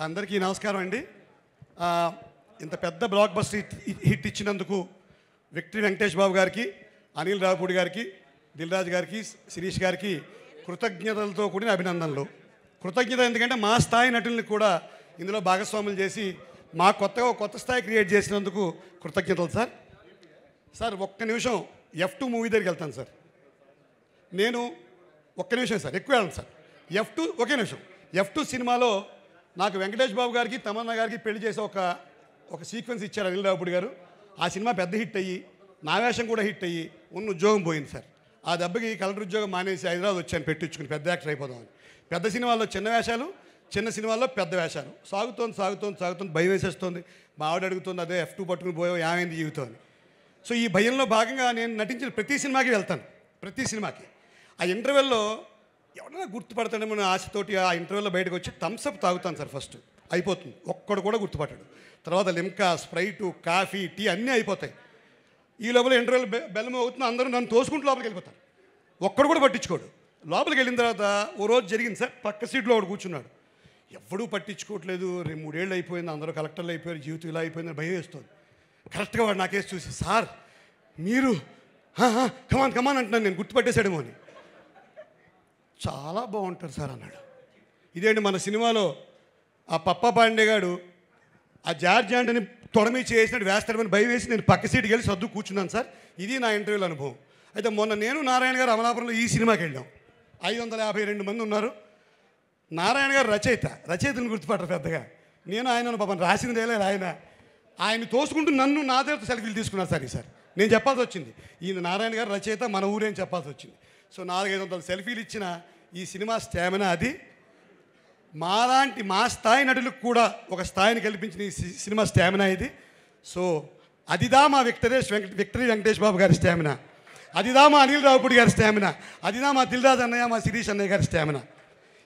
అందరికీ నమస్కారం అండి. ఇంత పెద్ద బ్లాక్ బస్టర్ హిట్ ఇచ్చినందుకు విక్టరీ వెంకటేష్ బాబు గారికి, అనిల్ రావిపూడి గారికి, దిల్ రాజు గారికి, శిరీష్ గారికి కృతజ్ఞతలతో కూడిన అభినందనలు. కృతజ్ఞత ఎందుకంటే మా స్థాయి నటుల్ని కూడా ఇందులో భాగస్వాములు చేసి మా కొత్త స్థాయి క్రియేట్ చేసినందుకు కృతజ్ఞతలు సార్. సార్ ఒక్క నిమిషం F2 మూవీ దగ్గరికి వెళ్తాను సార్. నేను ఒక్క నిమిషం సార్, ఎక్కువ వెళ్ళను సార్. F2 ఒకే నిమిషం. F2 సినిమాలో నాకు వెంకటేష్ బాబు గారికి, తమన్నా గారికి పెళ్లి చేసే ఒక సీక్వెన్స్ ఇచ్చారు అనిల్ రావిపూడి గారు. ఆ సినిమా పెద్ద హిట్ అయ్యి నా వేషం కూడా హిట్ అయ్యి ఉన్న ఉద్యోగం పోయింది సార్. ఆ దెబ్బకి కలెక్టర్ ఉద్యోగం మానేసి హైదరాబాద్ వచ్చాను పెట్టించుకుని పెద్ద యాక్టర్ అయిపోదామని. పెద్ద సినిమాల్లో చిన్న వేషాలు, చిన్న సినిమాల్లో పెద్ద వేషాలు. సాగుతోంది భయం వేసేస్తుంది. మా ఆవిడ అడుగుతుంది, అదే F2 పట్టుకుని పోయావు ఏమైంది జీవితం అని. సో ఈ భయంలో భాగంగా నేను నటించిన ప్రతి సినిమాకి వెళ్తాను, ప్రతి సినిమాకి. ఆ ఇంటర్వెల్లో ఎవరైనా గుర్తుపడతాడేమో ఆశతోటి ఆ ఇంటర్వెల్లో బయటకు వచ్చి థమ్స్అప్ తాగుతాను సార్. ఫస్ట్ అయిపోతుంది, ఒక్కడు కూడా గుర్తుపట్టాడు. తర్వాత లిమ్కా, స్ప్రైటు, కాఫీ, టీ అన్నీ అయిపోతాయి. ఈ లోపల ఇంటర్వెల్ బెల్లం అవుతుంది, అందరూ నన్ను తోసుకుంటూ లోపలికి వెళ్ళిపోతారు. ఒక్కడు కూడా పట్టించుకోడు. లోపలికి వెళ్ళిన తర్వాత ఓ రోజు జరిగింది సార్, పక్క సీట్లో ఒకడు కూర్చున్నాడు. ఎవడూ పట్టించుకోవట్లేదు, 2-3 ఏళ్ళు అయిపోయింది, అందరూ కలెక్టర్లు అయిపోయారు, జీవితం ఇలా అయిపోయిందని భయం వేస్తుంది. కరెక్ట్గా వాడు నాకేసి చూసి, సార్ మీరు కమాన్ అంటున్నాను, నేను గుర్తుపట్టేశాడేమో అని. చాలా బాగుంటారు సార్ అన్నాడు. ఇదేంటి మన సినిమాలో ఆ పప్పా పాండే గారు ఆ జార్జ్ యాంటనీ తొడమి చేసినట్టు వేస్తాడమని భయం వేసి నేను పక్క సీటుకి వెళ్ళి సర్దు కూర్చున్నాను సార్. ఇది నా ఇంటర్వ్యూల అనుభవం. అయితే మొన్న నేను నారాయణ గారు అమలాపురంలో ఈ సినిమాకి వెళ్ళాం. 552 మంది ఉన్నారు. నారాయణ గారు రచయితను గుర్తుపట్టరు పెద్దగా. నేను ఆయన పాపం రాసినదేలే ఆయన తోసుకుంటూ నన్ను నా దగ్గర సెల్ఫీలు తీసుకున్నారు సార్. ఈసారి నేను చెప్పాల్సి వచ్చింది, ఈయన నారాయణ గారు రచయిత, మన ఊరేం చెప్పాల్సి వచ్చింది. సో 400-500 సెల్ఫీలు ఇచ్చిన ఈ సినిమా స్టామినా అది. మా స్థాయి నటులకు కూడా ఒక స్థాయిని కల్పించిన ఈ సినిమా స్టామినా ఇది. సో అదిదా మా విక్టరీ వెంకటేష్ బాబు గారి స్టామినా, అదిదా మా అనిల్ రావిపూడి గారి స్టామినా, అదిదా మా దిల్ రాజు అన్నయ్య, మా శిరీష్ అన్నయ్య గారి స్టామినా.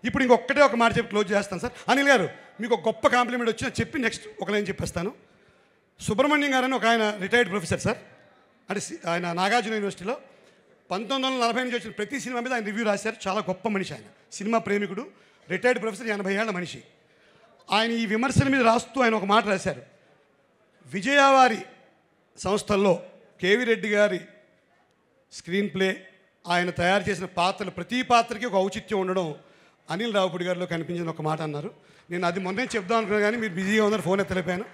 ఇప్పుడు ఇంకొకటే ఒక మాట చెప్పి క్లోజ్ చేస్తాను సార్. అనిల్ గారు మీకు ఒక గొప్ప కాంప్లిమెంట్ వచ్చినా చెప్పి నెక్స్ట్ ఒక లైన్ చెప్పేస్తాను. సుబ్రహ్మణ్యం గారు అని ఒక ఆయన రిటైర్డ్ ప్రొఫెసర్ సార్, అంటే ఆయన నాగార్జున యూనివర్సిటీలో 1940 నుంచి వచ్చిన ప్రతి సినిమా మీద ఆయన రివ్యూ రాశారు. చాలా గొప్ప మనిషి ఆయన, సినిమా ప్రేమికుడు, రిటైర్డ్ ప్రొఫెసర్, 80 ఏళ్ల మనిషి. ఆయన ఈ విమర్శల మీద రాస్తూ ఆయన ఒక మాట రాశారు. విజయవారి సంస్థల్లో కేవీ రెడ్డి గారి స్క్రీన్ ప్లే, ఆయన తయారు చేసిన పాత్రలు ప్రతి పాత్రకి ఒక ఔచిత్యం ఉండడం అనిల్ రావిపూడి గారిలో కనిపించిన ఒక మాట అన్నారు. నేను అది మొన్నే చెప్దాం అనుకున్నా కానీ మీరు బిజీగా ఉన్నారు, ఫోన్ ఎత్తలేపాను.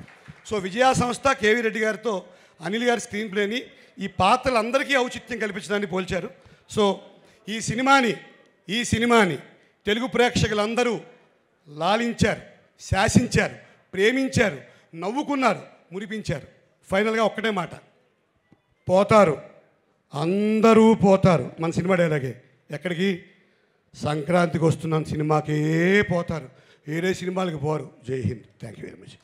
సో విజయ సంస్థ కేవీ రెడ్డి గారితో అనిల్ గారి స్క్రీన్ ప్లేని ఈ పాత్రలందరికీ ఔచిత్యం కల్పించడాన్ని పోల్చారు. సో ఈ సినిమాని తెలుగు ప్రేక్షకులందరూ లాలించారు, శాసించారు, ప్రేమించారు, నవ్వుకున్నారు, మురిపించారు. ఫైనల్గా ఒక్కటే మాట, పోతారు, అందరూ పోతారు. మన సినిమా డైలాగే, ఎక్కడికి? సంక్రాంతికి వస్తున్నాం సినిమాకే పోతారు, వేరే సినిమాలకు పోరు. జై Hind. Thank you very much.